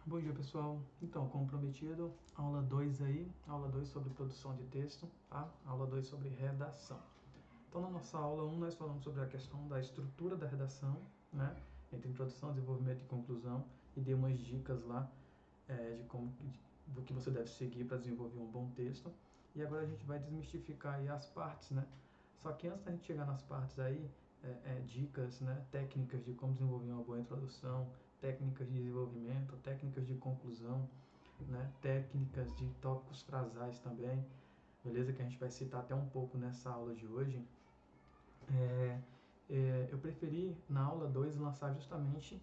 Bom dia, pessoal. Então, como prometido, aula 2 aí, aula 2 sobre produção de texto, tá? Aula 2 sobre redação. Então, na nossa aula 1, nós falamos sobre a questão da estrutura da redação, né? Entre introdução, desenvolvimento e conclusão, e dei umas dicas lá do que você deve seguir para desenvolver um bom texto. E agora a gente vai desmistificar aí as partes, né? Só que antes da gente chegar nas partes aí, dicas, né? Técnicas de como desenvolver uma boa introdução, técnicas de desenvolvimento, técnicas de conclusão, né? Técnicas de tópicos frasais também, beleza? Que a gente vai citar até um pouco nessa aula de hoje. Eu preferi, na aula 2, lançar justamente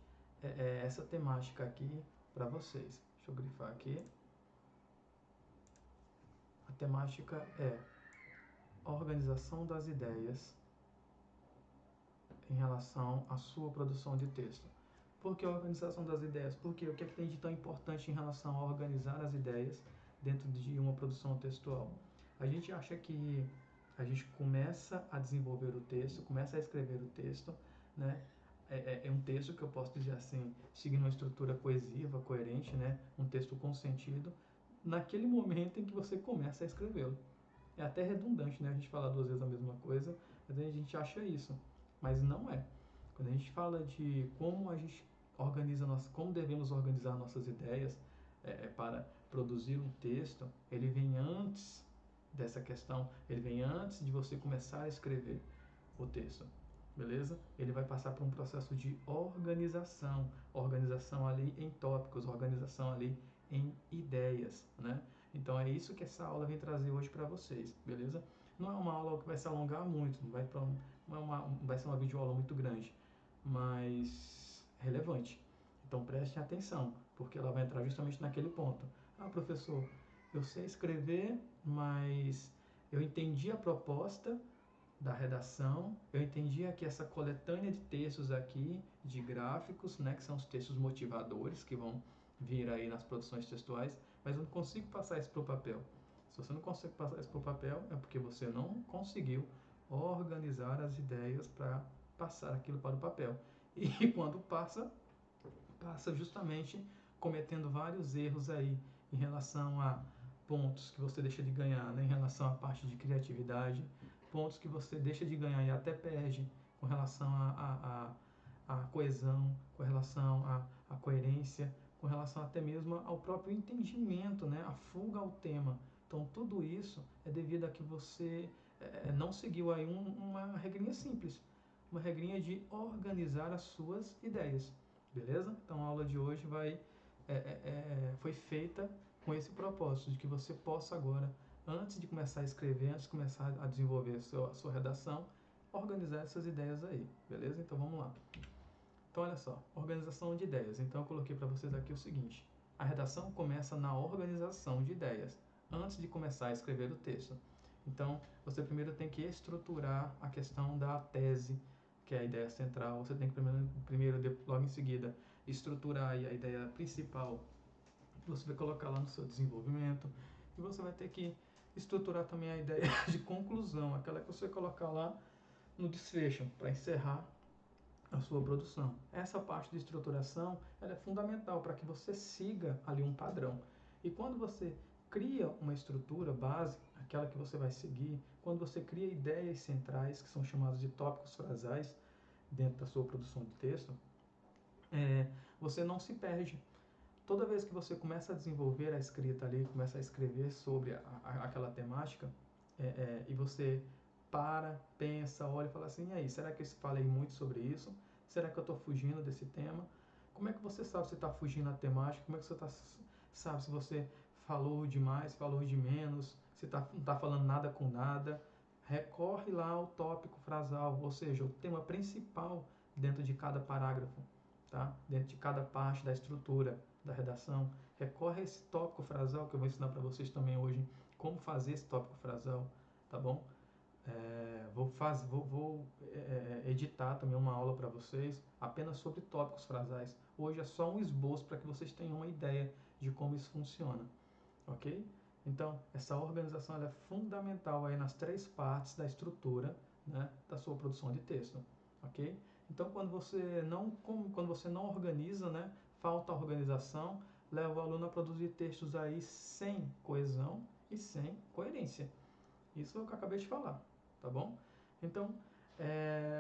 essa temática aqui para vocês. Deixa eu grifar aqui. A temática é organização das ideias em relação à sua produção de texto. Por que a organização das ideias? Porque o que é que tem de tão importante em relação a organizar as ideias dentro de uma produção textual? A gente acha que a gente começa a desenvolver o texto, começa a escrever o texto, né? É um texto que eu posso dizer assim, seguindo uma estrutura coesiva, coerente, né? Um texto com sentido, naquele momento em que você começa a escrevê-lo. É até redundante, né? A gente falar duas vezes a mesma coisa, mas a gente acha isso, mas não é. Quando a gente fala de como a gente como devemos organizar nossas ideias para produzir um texto, ele vem antes dessa questão, ele vem antes de você começar a escrever o texto, beleza? Ele vai passar por um processo de organização, organização ali em tópicos, organização ali em ideias, né? Então é isso que essa aula vem trazer hoje para vocês, beleza? Não é uma aula que vai se alongar muito, não vai ser uma videoaula muito grande, mas relevante. Então prestem atenção, porque ela vai entrar justamente naquele ponto. Ah, professor, eu sei escrever, mas eu entendi a proposta da redação, eu entendi aqui essa coletânea de textos aqui, de gráficos, né, que são os textos motivadores que vão vir aí nas produções textuais, mas eu não consigo passar isso para o papel. Se você não consegue passar isso para o papel, é porque você não conseguiu organizar as ideias para passar aquilo para o papel. E quando passa justamente cometendo vários erros aí em relação a pontos que você deixa de ganhar, né, em relação à parte de criatividade, pontos que você deixa de ganhar e até perde com relação à coesão, com relação à coerência, com relação até mesmo ao próprio entendimento, né, a fuga ao tema. Então tudo isso é devido a que você não seguiu aí uma regrinha simples, uma regrinha de organizar as suas ideias, beleza? Então a aula de hoje foi feita com esse propósito, de que você possa agora, antes de começar a escrever, antes de começar a desenvolver a sua redação, organizar essas ideias aí, beleza? Então vamos lá. Então olha só, organização de ideias. Então eu coloquei para vocês aqui o seguinte: a redação começa na organização de ideias, antes de começar a escrever o texto. Então você primeiro tem que estruturar a questão da tese, que é a ideia central. Você tem que primeiro logo em seguida, estruturar a ideia principal que você vai colocar lá no seu desenvolvimento, e você vai ter que estruturar também a ideia de conclusão, aquela que você colocar lá no desfecho, para encerrar a sua produção. Essa parte de estruturação ela é fundamental para que você siga ali um padrão. E quando você cria uma estrutura base, aquela que você vai seguir, quando você cria ideias centrais, que são chamadas de tópicos frasais, dentro da sua produção de texto, você não se perde. Toda vez que você começa a desenvolver a escrita ali, começa a escrever sobre aquela temática, e você pensa, olha e fala assim, e aí, será que eu falei muito sobre isso? Será que eu estou fugindo desse tema? Como é que você sabe se está fugindo da temática? Como é que você sabe se você falou demais, falou de menos, se não está falando nada com nada? Recorre lá ao tópico frasal, ou seja, o tema principal dentro de cada parágrafo, tá? Dentro de cada parte da estrutura da redação. Recorre a esse tópico frasal que eu vou ensinar para vocês também hoje como fazer esse tópico frasal, tá bom? Vou editar também uma aula para vocês apenas sobre tópicos frasais. Hoje é só um esboço para que vocês tenham uma ideia de como isso funciona, ok? Então, essa organização ela é fundamental aí nas três partes da estrutura, né, da sua produção de texto, ok? Então, quando você não organiza, né, falta organização, leva o aluno a produzir textos aí sem coesão e sem coerência. Isso é o que eu acabei de falar, tá bom? Então,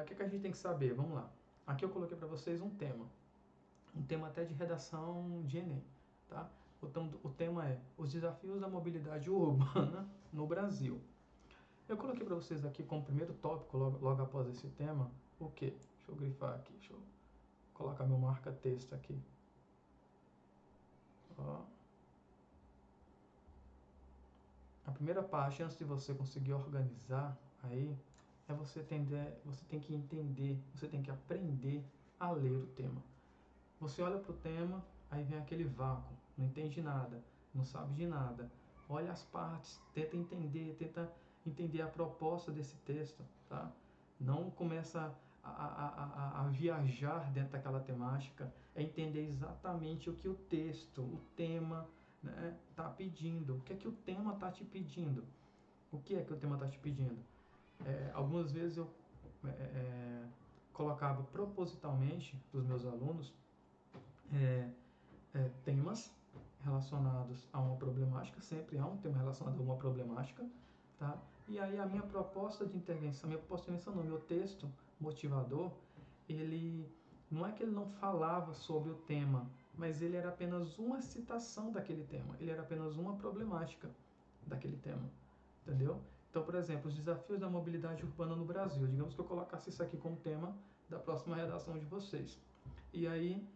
o que a gente tem que saber? Vamos lá. Aqui eu coloquei para vocês um tema até de redação de Enem, tá? O tema é os desafios da mobilidade urbana no Brasil. Eu coloquei para vocês aqui como primeiro tópico, logo após esse tema, o quê? Deixa eu grifar aqui, deixa eu colocar meu marca-texto aqui. Ó. A primeira parte, antes de você conseguir organizar aí, você tem que entender, você tem que aprender a ler o tema. Você olha para o tema, aí vem aquele vácuo, não entende nada, não sabe de nada. Olha as partes, tenta entender a proposta desse texto, tá? Não começa a viajar dentro daquela temática, é entender exatamente o que o texto, o tema, né, tá pedindo. O que é que o tema está te pedindo? O que é que o tema está te pedindo? Algumas vezes eu colocava propositalmente para os meus alunos temas relacionados a uma problemática, sempre há um tema relacionado a uma problemática, tá? E aí a minha proposta de intervenção, meu texto motivador, ele não é que ele não falava sobre o tema, mas ele era apenas uma citação daquele tema, ele era apenas uma problemática daquele tema, entendeu? Então, por exemplo, os desafios da mobilidade urbana no Brasil, digamos que eu colocasse isso aqui como tema da próxima redação de vocês. E aí,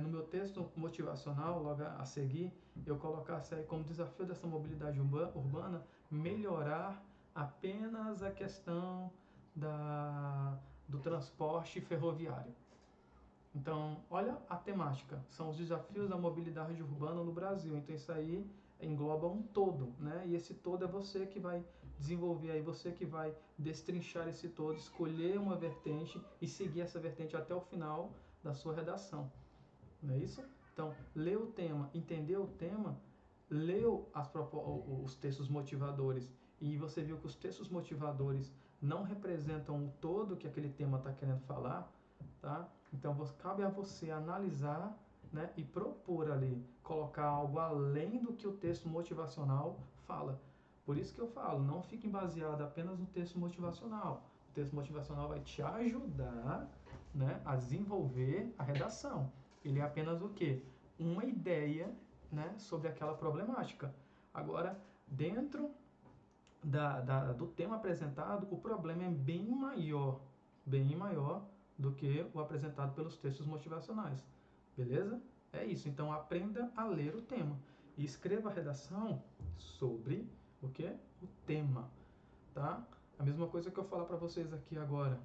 no meu texto motivacional, logo a seguir, eu colocasse aí como desafio dessa mobilidade urbana melhorar apenas a questão do transporte ferroviário. Então, olha a temática, são os desafios da mobilidade urbana no Brasil. Então, isso aí engloba um todo, né? E esse todo é você que vai desenvolver aí, você que vai destrinchar esse todo, escolher uma vertente e seguir essa vertente até o final da sua redação. Não é isso? Então, lê o tema, entendeu o tema, leu os textos motivadores e você viu que os textos motivadores não representam o todo que aquele tema está querendo falar, tá? Então, cabe a você analisar, né, e propor ali, colocar algo além do que o texto motivacional fala. Por isso que eu falo, não fique baseado apenas no texto motivacional. O texto motivacional vai te ajudar, né, a desenvolver a redação. Ele é apenas o quê? Uma ideia, né, sobre aquela problemática. Agora, dentro do tema apresentado, o problema é bem maior do que o apresentado pelos textos motivacionais. Beleza? É isso. Então, aprenda a ler o tema e escreva a redação sobre o quê? O tema, tá? A mesma coisa que eu falar para vocês aqui agora.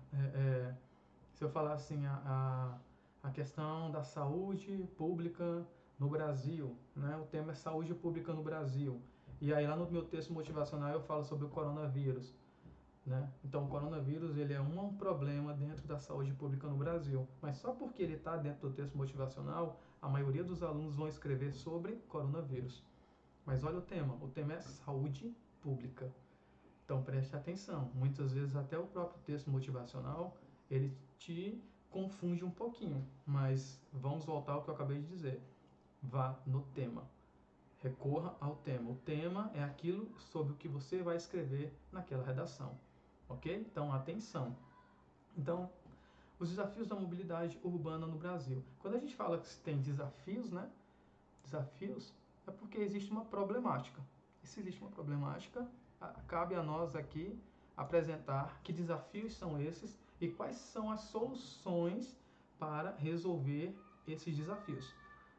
Se eu falar assim, a questão da saúde pública no Brasil, né? O tema é saúde pública no Brasil. E aí lá no meu texto motivacional eu falo sobre o coronavírus, né? Então o coronavírus ele é um problema dentro da saúde pública no Brasil. Mas só porque ele está dentro do texto motivacional, a maioria dos alunos vão escrever sobre coronavírus. Mas olha o tema é saúde pública. Então preste atenção, muitas vezes até o próprio texto motivacional, ele te confunde um pouquinho, mas vamos voltar ao que eu acabei de dizer. Vá no tema. Recorra ao tema. O tema é aquilo sobre o que você vai escrever naquela redação. Ok? Então, atenção. Então, os desafios da mobilidade urbana no Brasil. Quando a gente fala que tem desafios, né? Desafios é porque existe uma problemática. E se existe uma problemática, cabe a nós aqui apresentar que desafios são esses e quais são as soluções para resolver esses desafios,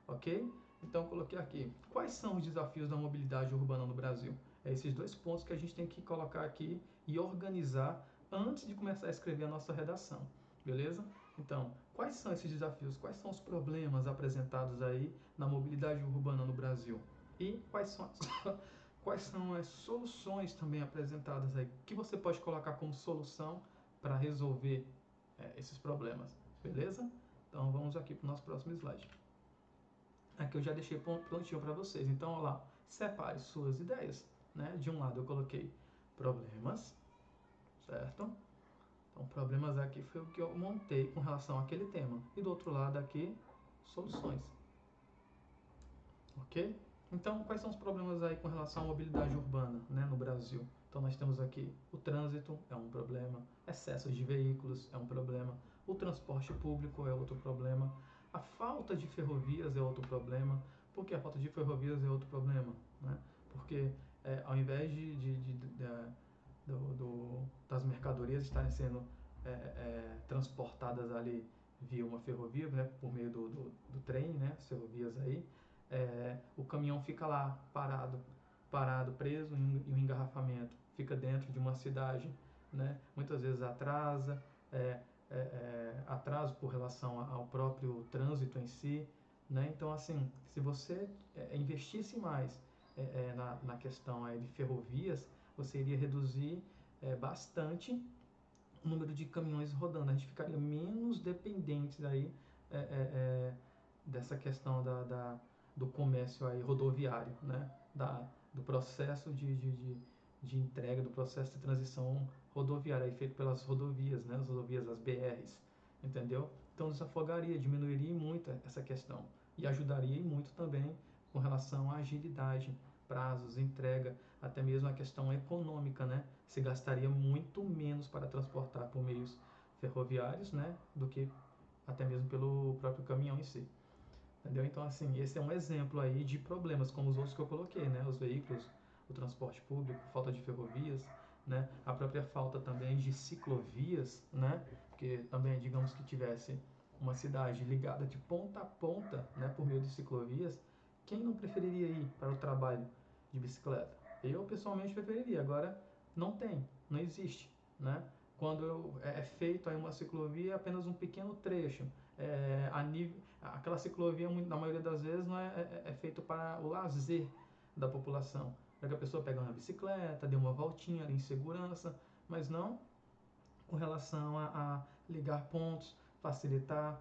ok? Então, coloquei aqui, quais são os desafios da mobilidade urbana no Brasil? É esses dois pontos que a gente tem que colocar aqui e organizar antes de começar a escrever a nossa redação, beleza? Então, quais são esses desafios? Quais são os problemas apresentados aí na mobilidade urbana no Brasil? E quais são as soluções também apresentadas aí? O que você pode colocar como solução para resolver esses problemas? Beleza? Então, vamos aqui para o nosso próximo slide. Aqui eu já deixei prontinho para vocês. Então, olha lá, separe suas ideias, né? De um lado eu coloquei problemas, certo? Então, problemas aqui foi o que eu montei com relação àquele tema. E do outro lado aqui, soluções. ok? Então, quais são os problemas aí com relação à mobilidade urbana, né, no Brasil? Então, nós temos aqui o trânsito é um problema, excesso de veículos é um problema, o transporte público é outro problema, a falta de ferrovias é outro problema. Por que a falta de ferrovias é outro problema? Né? Porque ao invés das mercadorias estarem sendo transportadas ali via uma ferrovia, né, por meio do trem, né, as ferrovias aí, o caminhão fica lá parado, preso em um engarrafamento, fica dentro de uma cidade, né, muitas vezes atrasa, atraso por relação ao próprio trânsito em si, né? Então, assim, se você investisse mais na questão aí de ferrovias, você iria reduzir bastante o número de caminhões rodando. A gente ficaria menos dependentes aí dessa questão do comércio aí rodoviário, né? Do processo de entrega, do processo de transição rodoviária aí feito pelas rodovias, né? As rodovias, as BRs, entendeu? Então desafogaria, diminuiria muito essa questão e ajudaria muito também com relação à agilidade, prazos, entrega, até mesmo a questão econômica, né? Se gastaria muito menos para transportar por meios ferroviários, né? Do que até mesmo pelo próprio caminhão em si. Entendeu? Então, assim, esse é um exemplo aí de problemas, como os outros que eu coloquei, né? Os veículos, o transporte público, falta de ferrovias, né? A própria falta também de ciclovias, né? Porque também, digamos que tivesse uma cidade ligada de ponta a ponta, né? Por meio de ciclovias, quem não preferiria ir para o trabalho de bicicleta? Eu, pessoalmente, preferiria. Agora, não existe, né? Quando é feito aí uma ciclovia, é apenas um pequeno trecho, aquela ciclovia, na maioria das vezes, não é feito para o lazer da população. Para que a pessoa pegue uma bicicleta, dê uma voltinha ali em segurança, mas não com relação a ligar pontos, facilitar,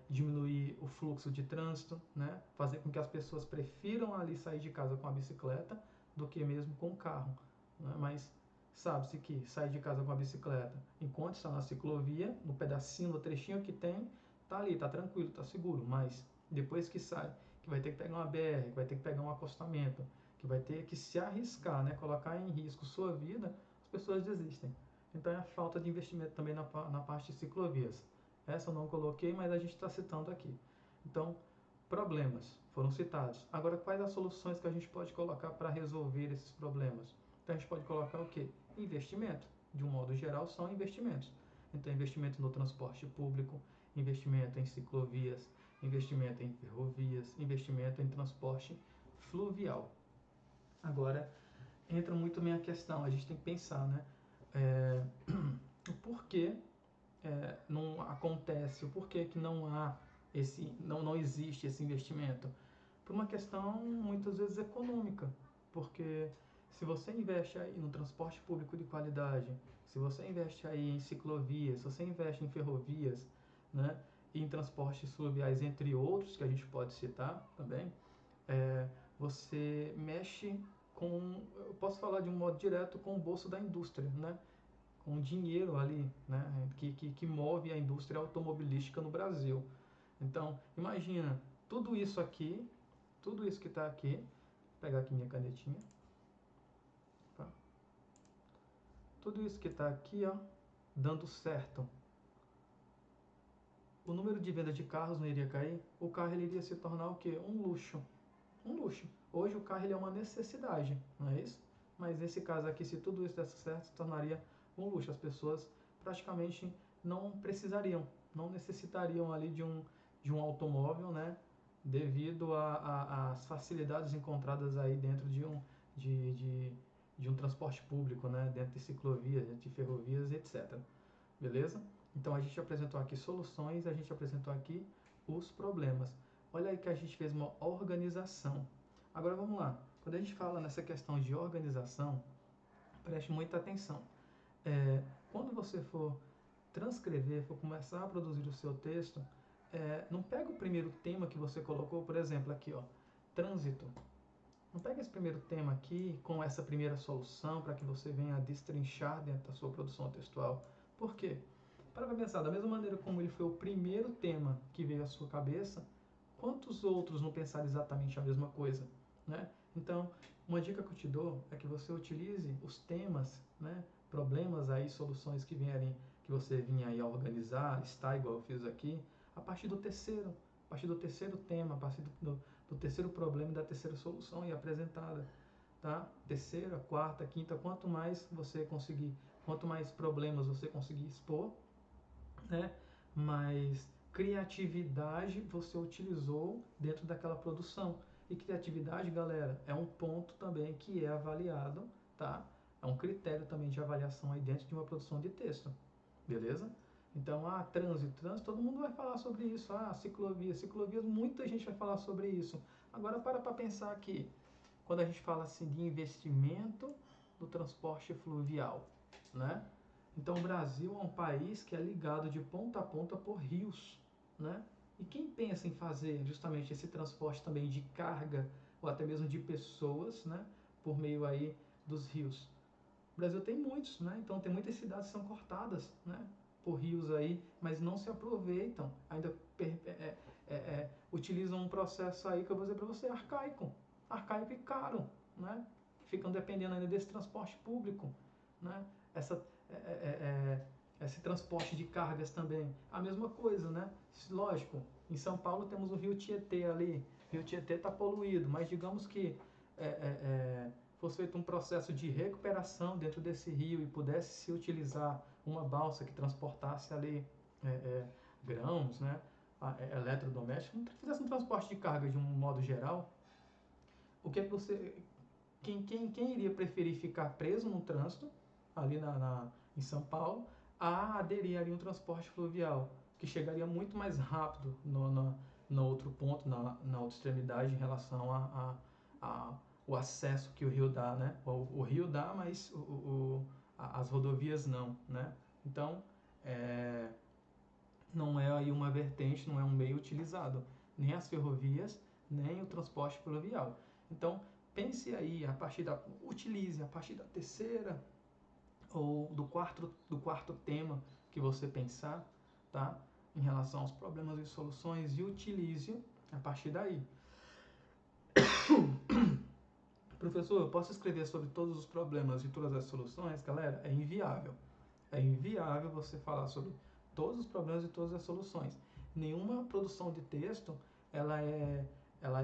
diminuir o fluxo de trânsito, né? Fazer com que as pessoas prefiram ali sair de casa com a bicicleta do que mesmo com o carro. Né? Mas sabe-se que sair de casa com a bicicleta, enquanto está na ciclovia, no pedacinho, no trechinho que tem, tá ali, tá tranquilo, tá seguro, mas depois que sai, que vai ter que pegar uma BR, que vai ter que pegar um acostamento, que vai ter que se arriscar, né, colocar em risco sua vida, as pessoas desistem. Então é a falta de investimento também na parte de ciclovias. Essa eu não coloquei, mas a gente está citando aqui. Então, problemas foram citados. Agora, quais as soluções que a gente pode colocar para resolver esses problemas? Então a gente pode colocar o quê? Investimento. De um modo geral, são investimentos. Então, investimento no transporte público, investimento em ciclovias, investimento em ferrovias, investimento em transporte fluvial. Agora, entra muito bem a questão, a gente tem que pensar, né? O porquê não acontece, o porquê que não há não existe esse investimento? Por uma questão muitas vezes econômica, porque se você investe aí no transporte público de qualidade, se você investe aí em ciclovias, se você investe em ferrovias, né, e em transportes fluviais, entre outros que a gente pode citar também, você mexe com, eu posso falar de um modo direto, com o bolso da indústria, né? Com o dinheiro ali, né? Que move a indústria automobilística no Brasil. Então, imagina, tudo isso aqui, tudo isso que está aqui, vou pegar aqui minha canetinha, tá? Tudo isso que está aqui, ó, dando certo. O número de vendas de carros não iria cair, o carro ele iria se tornar o quê? Um luxo. Um luxo. Hoje o carro ele é uma necessidade, não é isso? Mas nesse caso aqui, se tudo isso desse certo, se tornaria um luxo. As pessoas praticamente não precisariam, não necessitariam ali de um automóvel, né? Devido às facilidades encontradas aí dentro de um transporte público, né? Dentro de ciclovias, dentro de ferrovias, etc. Beleza? Então a gente apresentou aqui soluções, a gente apresentou aqui os problemas. Olha aí que a gente fez uma organização. Agora vamos lá. Quando a gente fala nessa questão de organização, preste muita atenção. Quando você for transcrever, for começar a produzir o seu texto, não pega o primeiro tema que você colocou, por exemplo, aqui, ó, trânsito. Não pega esse primeiro tema aqui com essa primeira solução para que você venha a destrinchar dentro da sua produção textual. Por quê? Para pensar, da mesma maneira como ele foi o primeiro tema que veio à sua cabeça, quantos outros não pensaram exatamente a mesma coisa, né? Então, uma dica que eu te dou é que você utilize os temas, né, problemas aí, soluções que vierem, que você vinha aí a organizar, listar, igual eu fiz aqui, a partir do terceiro tema, a partir do terceiro problema e da terceira solução e apresentada, tá? Terceira, quarta, quinta, quanto mais você conseguir, quanto mais problemas você conseguir expor, né, mais criatividade você utilizou dentro daquela produção. E criatividade, galera, é um ponto também que é avaliado, tá? É um critério também de avaliação aí dentro de uma produção de texto, beleza? Então, trânsito, todo mundo vai falar sobre isso. Ciclovias, muita gente vai falar sobre isso. Agora, para pensar aqui, quando a gente fala assim de investimento no transporte fluvial, né? Então, o Brasil é um país que é ligado de ponta a ponta por rios, né? E quem pensa em fazer justamente esse transporte também de carga ou até mesmo de pessoas, né, por meio aí dos rios? O Brasil tem muitos, né? Então tem muitas cidades que são cortadas, né, por rios aí, mas não se aproveitam, ainda utilizam um processo aí que eu vou dizer para você, arcaico e caro, né? Ficam dependendo ainda desse transporte público, né? Essa, esse transporte de cargas também, a mesma coisa, né? Lógico, em São Paulo temos o Rio Tietê ali, o Rio Tietê está poluído, mas digamos que fosse feito um processo de recuperação dentro desse rio e pudesse se utilizar uma balsa que transportasse ali grãos, né, eletrodomésticos, fizesse um transporte de carga de um modo geral, o que você, quem iria preferir ficar preso no trânsito ali em São Paulo a aderir a um transporte fluvial que chegaria muito mais rápido no outro ponto, na outra extremidade em relação o acesso que o rio dá, né? O rio dá, mas as rodovias não, né? Então, não é aí uma vertente, não é um meio utilizado, nem as ferrovias, nem o transporte fluvial. Então, pense aí, utilize a partir da terceira ou do quarto tema que você pensar, tá? Em relação aos problemas e soluções, e utilize a partir daí. Professor, eu posso escrever sobre todos os problemas e todas as soluções? Galera, é inviável. É inviável você falar sobre todos os problemas e todas as soluções. Nenhuma produção de texto ela é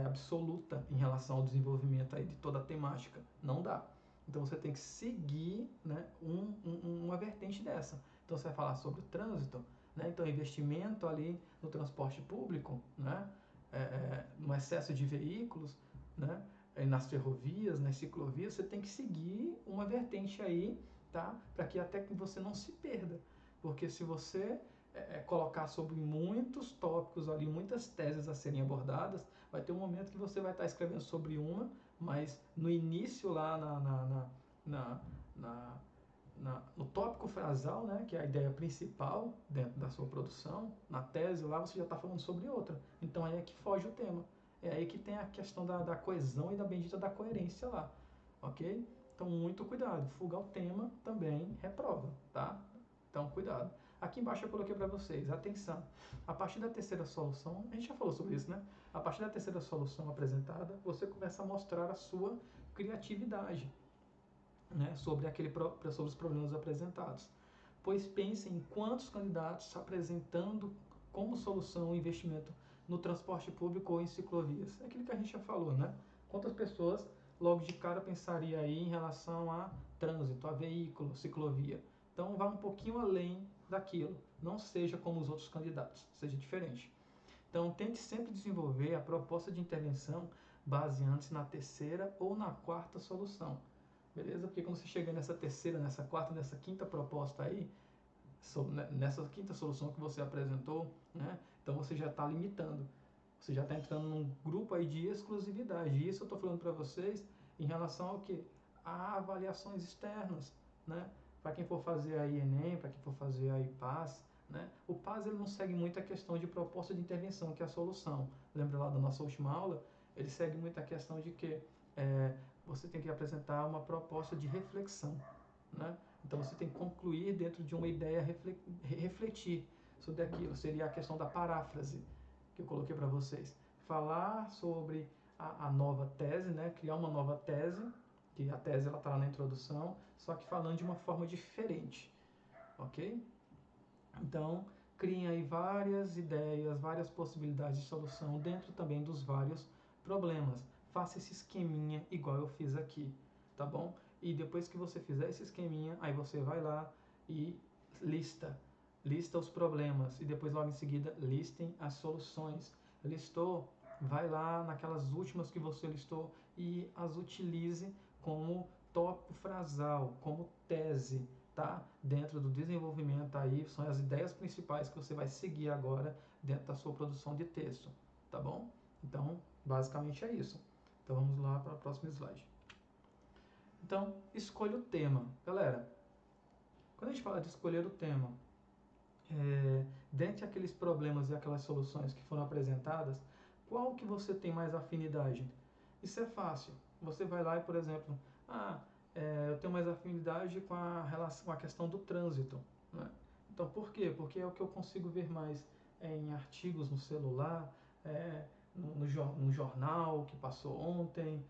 absoluta em relação ao desenvolvimento aí de toda a temática. Não dá. Então você tem que seguir, né, uma vertente dessa. Então você vai falar sobre o trânsito, né? Então investimento ali no transporte público, né? No excesso de veículos, né? Nas ferrovias, nas ciclovias, você tem que seguir uma vertente aí, tá? Para que até que você não se perda. Porque se você colocar sobre muitos tópicos ali, muitas teses a serem abordadas, vai ter um momento que você vai estar escrevendo sobre uma, mas no início lá no tópico frasal, né, que é a ideia principal dentro da sua produção, na tese lá você já está falando sobre outra. Então aí é que foge o tema. É aí que tem a questão da coesão e da bendita da coerência lá, ok? Então muito cuidado, fugar o tema também reprova, tá? Então cuidado. Aqui embaixo eu coloquei para vocês, atenção, a partir da terceira solução, a gente já falou sobre isso, né? A partir da terceira solução apresentada, você começa a mostrar a sua criatividade, né, sobre os problemas apresentados. Pois pense em quantos candidatos apresentando como solução o investimento no transporte público ou em ciclovias. É aquilo que a gente já falou, né? Quantas pessoas logo de cara pensaria aí em relação a trânsito, a veículo, ciclovia? Então vá um pouquinho além daquilo. Não seja como os outros candidatos, seja diferente. Então tente sempre desenvolver a proposta de intervenção baseando-se na terceira ou na quarta solução. Beleza? Porque quando você chega nessa terceira, nessa quarta, nessa quinta proposta aí, nessa quinta solução que você apresentou, né? Então você já está limitando. Você já está entrando num grupo aí de exclusividade. E isso eu estou falando para vocês em relação ao quê? A avaliações externas, né? Para quem for fazer aí Enem, para quem for fazer aí PAS, né? O PAS ele não segue muito a questão de proposta de intervenção, que é a solução. Lembra lá da nossa última aula? Ele segue muito a questão de que você tem que apresentar uma proposta de reflexão, né? Então você tem que concluir dentro de uma ideia, refletir sobre aquilo. Seria a questão da paráfrase que eu coloquei para vocês. falar sobre a nova tese, né? Criar uma nova tese, que a tese ela está lá na introdução, só que falando de uma forma diferente, ok? Então, criem aí várias ideias, várias possibilidades de solução dentro também dos vários problemas. Faça esse esqueminha igual eu fiz aqui, tá bom? E depois que você fizer esse esqueminha, aí você vai lá e lista os problemas e depois logo em seguida listem as soluções. Listou, vai lá naquelas últimas que você listou e as utilize como tópico frasal, como tese, tá? Dentro do desenvolvimento aí, são as ideias principais que você vai seguir agora dentro da sua produção de texto, tá bom? Então, basicamente é isso. Então vamos lá para o próximo slide. Então, escolha o tema. Galera, quando a gente fala de escolher o tema, dentre aqueles problemas e aquelas soluções que foram apresentadas, qual que você tem mais afinidade? Isso é fácil. Você vai lá e, por exemplo, eu tenho mais afinidade com a relação, com a questão do trânsito, né? Então, por quê? Porque é o que eu consigo ver mais em artigos no celular, no jornal que passou ontem,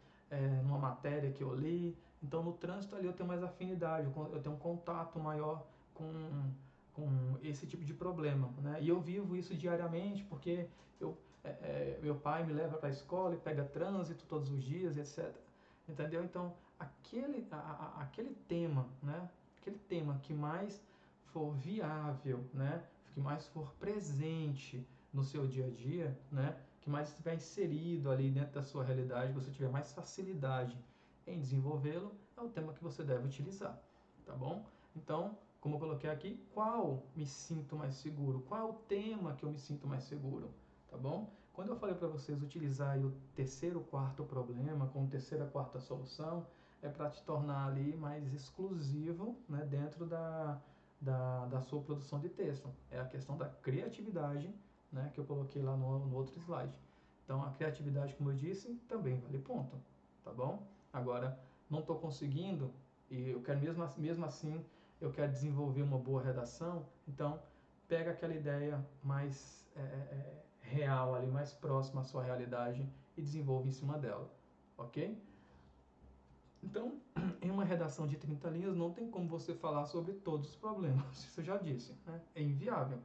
numa matéria que eu li. Então, no trânsito ali eu tenho mais afinidade, eu tenho um contato maior com esse tipo de problema, né? E eu vivo isso diariamente porque meu pai me leva para a escola e pega trânsito todos os dias, etc. Entendeu? Então, aquele tema, né? Aquele tema que mais for viável, né? Que mais for presente no seu dia a dia, né? Que mais estiver inserido ali dentro da sua realidade, você tiver mais facilidade em desenvolvê-lo, é o tema que você deve utilizar, tá bom? Então, como eu coloquei aqui, qual me sinto mais seguro? Qual é o tema que eu me sinto mais seguro? Tá bom? Quando eu falei para vocês utilizar o terceiro, quarto problema com terceira, quarta solução, é para te tornar ali mais exclusivo, né, dentro da sua produção de texto. É a questão da criatividade, né, que eu coloquei lá no outro slide. Então, a criatividade, como eu disse, também vale ponto, tá bom? Agora, não estou conseguindo e eu quero mesmo assim, eu quero desenvolver uma boa redação, então pega aquela ideia mais real ali, mais próxima à sua realidade e desenvolve em cima dela, ok? Então, em uma redação de 30 linhas não tem como você falar sobre todos os problemas, isso eu já disse, né? É inviável.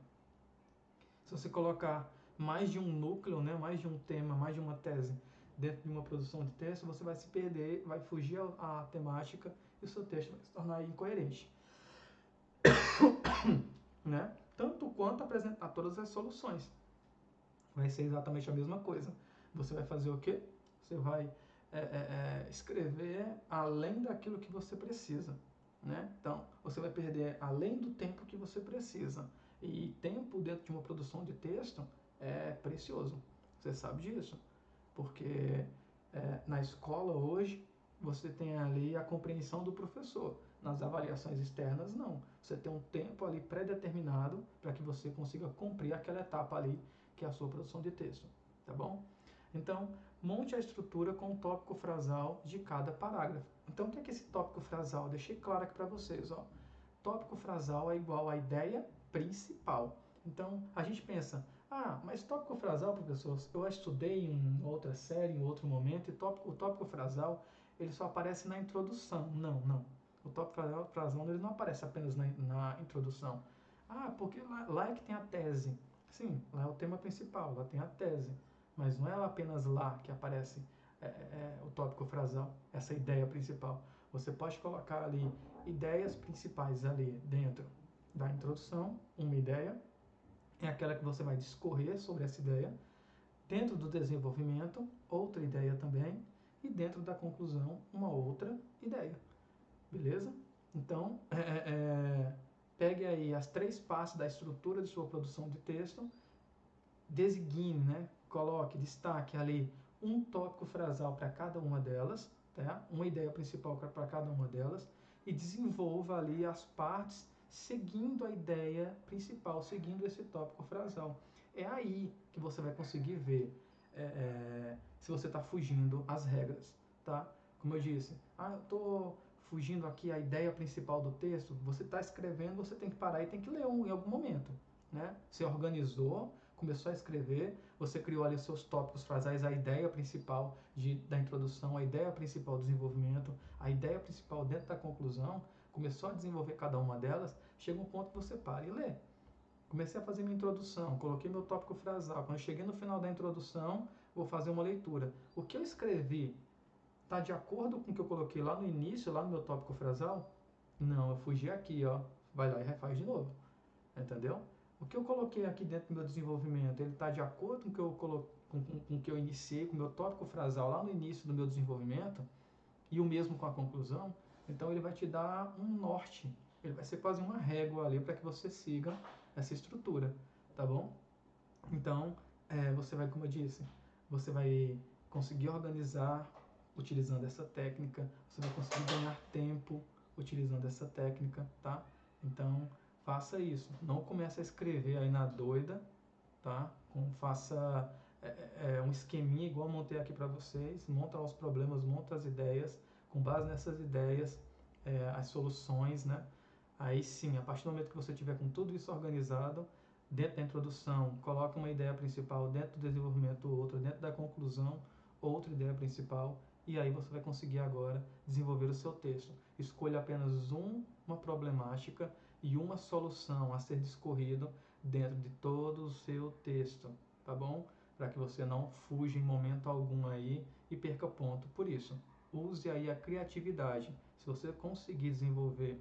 Se você colocar mais de um núcleo, né, mais de um tema, mais de uma tese dentro de uma produção de texto, você vai se perder, vai fugir à temática e o seu texto vai se tornar incoerente. Né? Tanto quanto apresentar todas as soluções. Vai ser exatamente a mesma coisa. Você vai fazer o quê? Você vai escrever além daquilo que você precisa. Né? Então, você vai perder além do tempo que você precisa. E tempo dentro de uma produção de texto é precioso. Você sabe disso. Porque na escola hoje, você tem ali a compreensão do professor. Nas avaliações externas, não. Você tem um tempo ali pré-determinado para que você consiga cumprir aquela etapa ali, que é a sua produção de texto. Tá bom? Então, monte a estrutura com o tópico frasal de cada parágrafo. Então, o que é esse tópico frasal? Eu deixei claro aqui para vocês. Ó. Tópico frasal é igual à ideia principal. Então, a gente pensa, mas tópico frasal, professor, eu estudei em outra série, em outro momento, e o tópico frasal, ele só aparece na introdução. Não, não. O tópico frasal ele não aparece apenas na introdução. Porque lá é que tem a tese. Sim, lá é o tema principal, lá tem a tese. Mas não é apenas lá que aparece o tópico frasal, essa ideia principal. Você pode colocar ali ideias principais ali dentro da introdução, uma ideia, é aquela que você vai discorrer sobre essa ideia. Dentro do desenvolvimento, outra ideia também. E dentro da conclusão, uma outra ideia. Beleza? Então, pegue aí as 3 partes da estrutura de sua produção de texto, designe, né? Coloque, destaque ali um tópico frasal para cada uma delas, tá? Uma ideia principal para cada uma delas, e desenvolva ali as partes seguindo a ideia principal, seguindo esse tópico frasal. É aí que você vai conseguir ver se você está fugindo às regras, tá? Como eu disse, eu estou fugindo aqui à ideia principal do texto. Você está escrevendo, você tem que parar e tem que ler em algum momento, né? Você organizou, começou a escrever, você criou ali seus tópicos frasais, a ideia principal da introdução, a ideia principal do desenvolvimento, a ideia principal dentro da conclusão, começou a desenvolver cada uma delas, chega um ponto que você para e lê. Comecei a fazer minha introdução, coloquei meu tópico frasal. Quando eu cheguei no final da introdução, vou fazer uma leitura. O que eu escrevi está de acordo com o que eu coloquei lá no início, lá no meu tópico frasal? Não, eu fugi aqui, ó. Vai lá e refaz de novo. Entendeu? O que eu coloquei aqui dentro do meu desenvolvimento, ele está de acordo com o que eu com o que eu iniciei, com o meu tópico frasal lá no início do meu desenvolvimento, e o mesmo com a conclusão? Então ele vai te dar um norte, ele vai ser quase uma régua ali para que você siga essa estrutura, tá bom? Então, você vai, como eu disse, você vai conseguir organizar utilizando essa técnica, você vai conseguir ganhar tempo utilizando essa técnica, tá? Então, faça isso. Não comece a escrever aí na doida, tá? Faça um esqueminha igual eu montei aqui para vocês, monta os problemas, monta as ideias, com base nessas ideias, as soluções, né? Aí sim, a partir do momento que você tiver com tudo isso organizado, dentro da introdução, coloque uma ideia principal, dentro do desenvolvimento outra, dentro da conclusão outra ideia principal, e aí você vai conseguir agora desenvolver o seu texto. Escolha apenas uma problemática e uma solução a ser discorrido dentro de todo o seu texto, tá bom? Para que você não fuja em momento algum aí e perca ponto. Por isso, use aí a criatividade. Se você conseguir desenvolver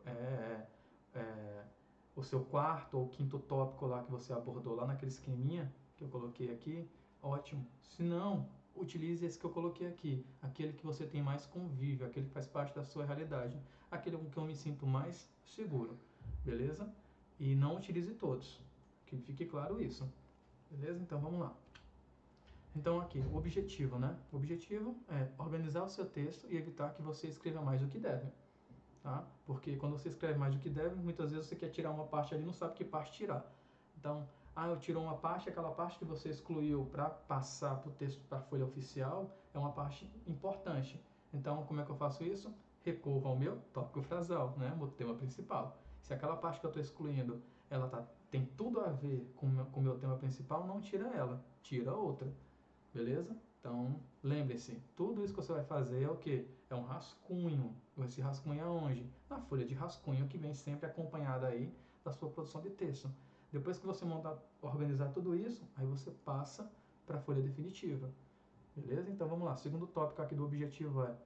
é, é, o seu quarto ou quinto tópico lá que você abordou lá naquele esqueminha que eu coloquei aqui, ótimo. Se não, utilize esse que eu coloquei aqui, aquele que você tem mais convívio, aquele que faz parte da sua realidade, aquele com que eu me sinto mais seguro, beleza? E não utilize todos, que fique claro isso, beleza? Então vamos lá. Então aqui, o objetivo, né? O objetivo é organizar o seu texto e evitar que você escreva mais do que deve. Tá? Porque quando você escreve mais do que deve, muitas vezes você quer tirar uma parte ali e não sabe que parte tirar. Então, eu tiro uma parte, aquela parte que você excluiu para passar para o texto, para a folha oficial, é uma parte importante. Então, como é que eu faço isso? Recorro ao meu tópico frasal, né? O tema principal. Se aquela parte que eu estou excluindo, tem tudo a ver com o meu tema principal, não tira ela, tira outra. Beleza? Então, lembre-se, tudo isso que você vai fazer é o quê? É um rascunho. Esse rascunho é onde? Na folha de rascunho, que vem sempre acompanhada aí da sua produção de texto. Depois que você organizar tudo isso, aí você passa para a folha definitiva. Beleza? Então vamos lá. Segundo tópico aqui do objetivo é: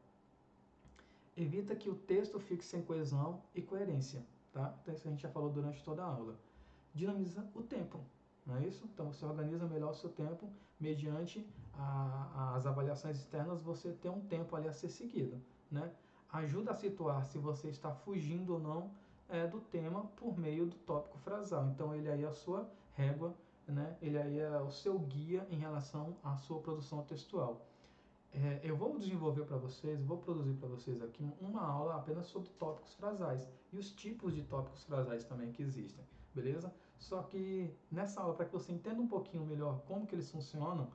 evita que o texto fique sem coesão e coerência. Tá? Então isso a gente já falou durante toda a aula. Dinamiza o tempo. Não é isso? Então você organiza melhor o seu tempo mediante as avaliações externas, você tem um tempo ali a ser seguido, né? Ajuda a situar se você está fugindo ou não do tema por meio do tópico frasal. Então ele aí é a sua régua, né? Ele aí é o seu guia em relação à sua produção textual. Eu vou desenvolver para vocês, vou produzir para vocês aqui uma aula apenas sobre tópicos frasais e os tipos de tópicos frasais também que existem, beleza? Só que nessa aula, para que você entenda um pouquinho melhor como que eles funcionam,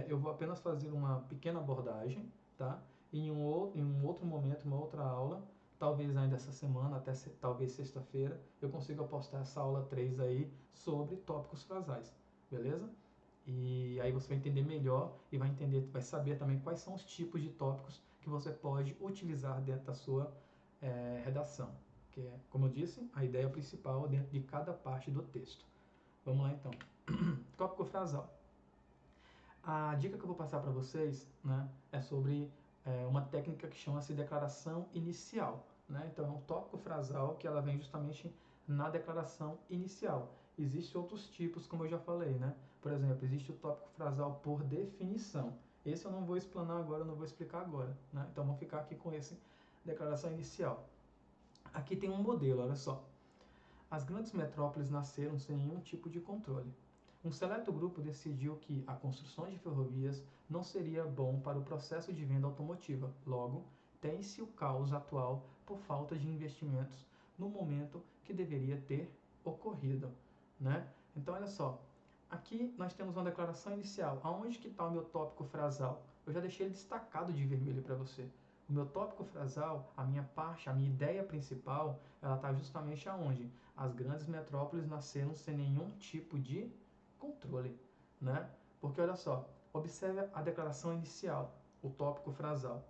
eu vou apenas fazer uma pequena abordagem, tá? Em um outro momento, uma outra aula, talvez ainda essa semana, talvez sexta-feira, eu consiga postar essa aula 3 aí sobre tópicos frasais, beleza? E aí você vai entender melhor e vai saber também quais são os tipos de tópicos que você pode utilizar dentro da sua redação, que é, como eu disse, a ideia principal dentro de cada parte do texto. Vamos lá então. Tópico frasal. A dica que eu vou passar para vocês, né, é sobre uma técnica que chama-se declaração inicial, né? Então é um tópico frasal que ela vem justamente na declaração inicial. Existem outros tipos, como eu já falei, né? Por exemplo, existe o tópico frasal por definição. Esse eu não vou explanar agora, eu não vou explicar agora, né? Então vamos ficar aqui com esse declaração inicial. Aqui tem um modelo, olha só. As grandes metrópoles nasceram sem nenhum tipo de controle. Um seleto grupo decidiu que a construção de ferrovias não seria bom para o processo de venda automotiva. Logo, tem-se o caos atual por falta de investimentos no momento que deveria ter ocorrido, né? Então, olha só. Aqui nós temos uma declaração inicial. Aonde que está o meu tópico frasal? Eu já deixei ele destacado de vermelho para você. O meu tópico frasal, a minha parte, a minha ideia principal, ela está justamente aonde? As grandes metrópoles nasceram sem nenhum tipo de controle, né? Porque olha só, observe a declaração inicial, o tópico frasal.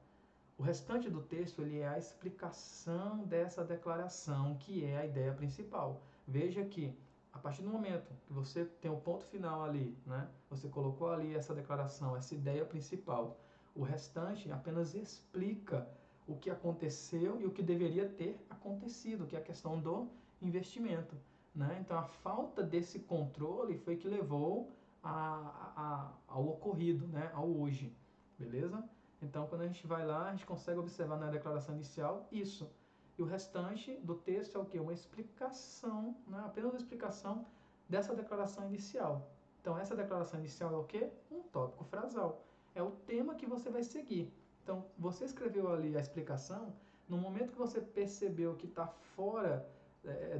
O restante do texto ele é a explicação dessa declaração, que é a ideia principal. Veja que, a partir do momento que você tem o ponto final ali, né, você colocou ali essa declaração, essa ideia principal, o restante apenas explica o que aconteceu e o que deveria ter acontecido, que é a questão do investimento, né? Então, a falta desse controle foi que levou ao ocorrido, né, ao hoje, beleza? Então, quando a gente vai lá, a gente consegue observar na declaração inicial isso. E o restante do texto é o quê? Uma explicação, né? Apenas uma explicação dessa declaração inicial. Então, essa declaração inicial é o quê? Um tópico frasal. É o tema que você vai seguir. Então, você escreveu ali a explicação, no momento que você percebeu que está fora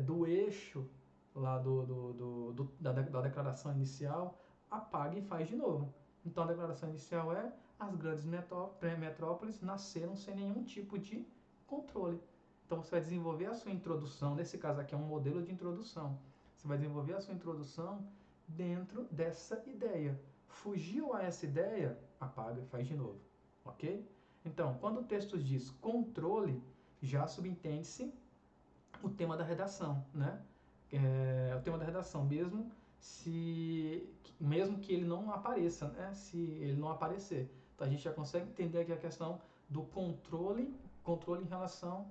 do eixo lá da declaração inicial, apaga e faz de novo. Então, a declaração inicial é: as grandes metrópoles nasceram sem nenhum tipo de controle. Então você vai desenvolver a sua introdução, nesse caso aqui é um modelo de introdução. Você vai desenvolver a sua introdução dentro dessa ideia. Fugiu a essa ideia, apaga e faz de novo, ok? Então, quando o texto diz controle, já subentende-se o tema da redação, né? O tema da redação, mesmo que ele não apareça, né? Se ele não aparecer. Então a gente já consegue entender aqui a questão do controle em relação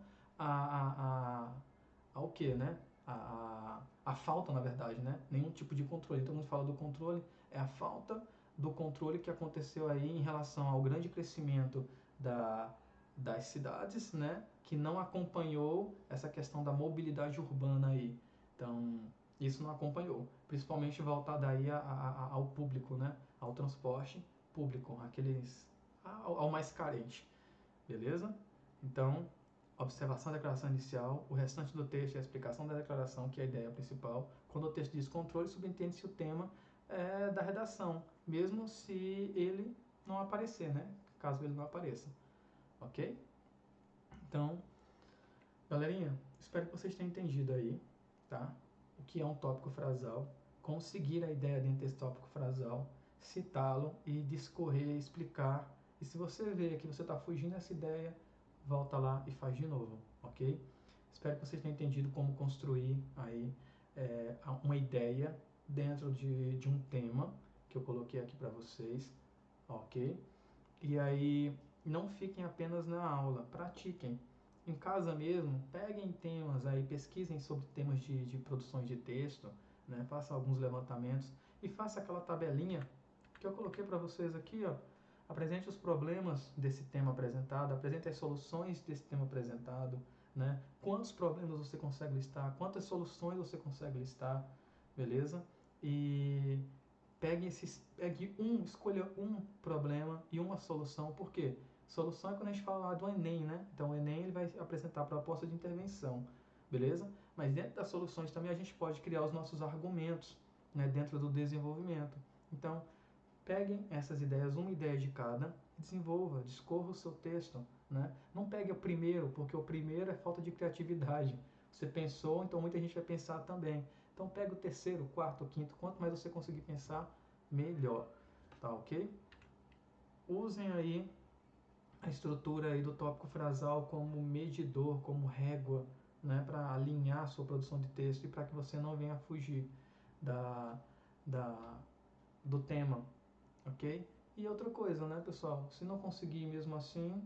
ao que, né? A falta, na verdade, né? Nenhum tipo de controle. Todo mundo fala do controle, é a falta do controle que aconteceu aí em relação ao grande crescimento das cidades, né? Que não acompanhou essa questão da mobilidade urbana aí. Então, isso não acompanhou, principalmente voltado aí ao público, né? Ao transporte público, ao mais carente, beleza? Então, observação da declaração inicial, o restante do texto é a explicação da declaração, que é a ideia principal. Quando o texto diz controle, subentende-se o tema da redação, mesmo se ele não aparecer, né? Caso ele não apareça, ok? Então, galerinha, espero que vocês tenham entendido aí, tá? O que é um tópico frasal, conseguir a ideia dentro desse tópico frasal, citá-lo e discorrer, explicar. E se você vê que você está fugindo dessa ideia, volta lá e faz de novo, ok? Espero que vocês tenham entendido como construir aí uma ideia dentro de um tema que eu coloquei aqui para vocês, ok? E aí, não fiquem apenas na aula, pratiquem. Em casa mesmo, peguem temas aí, pesquisem sobre temas de produções de texto, né? Façam alguns levantamentos e faça aquela tabelinha que eu coloquei para vocês aqui, ó. Apresente os problemas desse tema apresentado, apresente as soluções desse tema apresentado, né? Quantos problemas você consegue listar, quantas soluções você consegue listar, beleza? E escolha um problema e uma solução. Por quê? Solução é quando a gente fala do Enem, né? Então o Enem ele vai apresentar a proposta de intervenção, beleza? Mas dentro das soluções também a gente pode criar os nossos argumentos, né? Dentro do desenvolvimento. Então, peguem essas ideias, uma ideia de cada, desenvolva, discorra o seu texto, né? Não pegue o primeiro, porque o primeiro é falta de criatividade. Você pensou, então muita gente vai pensar também. Então pega o terceiro, quarto, quinto, quanto mais você conseguir pensar, melhor, tá ok? Usem aí a estrutura aí do tópico frasal como medidor, como régua, né, para alinhar a sua produção de texto e para que você não venha fugir da, da, do tema, ok? E outra coisa, né, pessoal, se não conseguir mesmo assim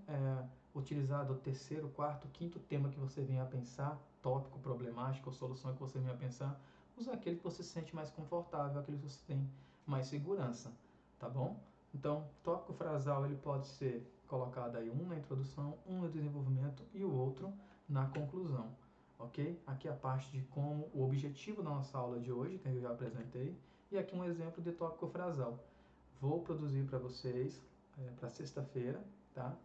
utilizar do terceiro, quarto, quinto tema que você venha a pensar, tópico problemático ou solução que você venha a pensar, usa aquele que você se sente mais confortável, aquele que você tem mais segurança, tá bom? Então, tópico frasal ele pode ser colocado aí um na introdução, um no desenvolvimento e o outro na conclusão, ok? Aqui a parte de como o objetivo da nossa aula de hoje, que eu já apresentei, e aqui um exemplo de tópico frasal. Vou produzir para vocês para sexta-feira, tá?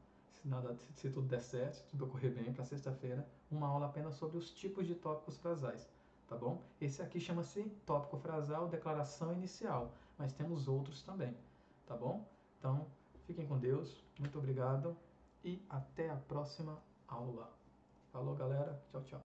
Se tudo der certo, se tudo ocorrer bem, para sexta-feira, uma aula apenas sobre os tipos de tópicos frasais, tá bom? Esse aqui chama-se tópico frasal, declaração inicial, mas temos outros também, tá bom? Então, fiquem com Deus, muito obrigado e até a próxima aula. Falou, galera, tchau, tchau.